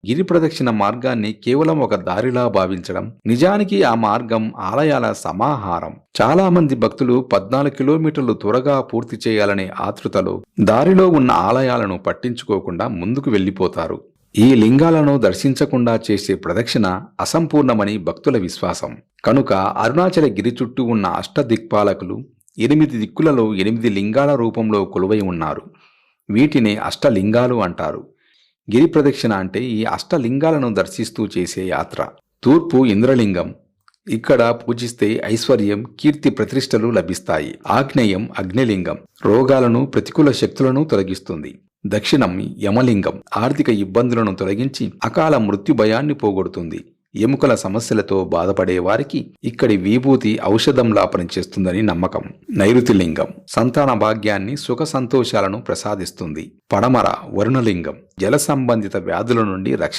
గిరి ప్రదక్షిణ మార్గాన్ని కేవలం ఒక దారిలా భావించడం, నిజానికి ఆ మార్గం ఆలయాల సమాహారం. చాలా మంది భక్తులు 14 కిలోమీటర్లు త్వరగా పూర్తి చేయాలనే ఆతృతలో దారిలో ఉన్న ఆలయాలను పట్టించుకోకుండా ముందుకు వెళ్ళిపోతారు. ఈ లింగాలను దర్శించకుండా చేసే ప్రదక్షిణ అసంపూర్ణమని భక్తుల విశ్వాసం. కనుక అరుణాచల గిరి చుట్టూ ఉన్న అష్టదిక్పాలకులు 8 దిక్కులలో 8 లింగాల రూపంలో కొలువై ఉన్నారు. వీటిని అష్టలింగాలు అంటారు. గిరి ప్రదక్షిణ అంటే ఈ అష్టలింగాలను దర్శిస్తూ చేసే యాత్ర. తూర్పు ఇంద్రలింగం. ఇక్కడ పూజిస్తే ఐశ్వర్యం, కీర్తి, ప్రతిష్టలు లభిస్తాయి. ఆగ్నేయం అగ్నిలింగం. రోగాలను, ప్రతికూల శక్తులను తొలగిస్తుంది. దక్షిణం యమలింగం. ఆర్థిక ఇబ్బందులను తొలగించి అకాల మృత్యు భయాన్ని పోగొడుతుంది. ఎముకల సమస్యలతో బాధపడే వారికి ఇక్కడి విభూతి ఔషధంలా పనిచేస్తుందని నమ్మకం. నైరుతి లింగం. సంతాన భాగ్యాన్ని, సుఖ సంతోషాలను ప్రసాదిస్తుంది. పడమర వరుణలింగం. జల సంబంధిత వ్యాధుల నుండి రక్షణ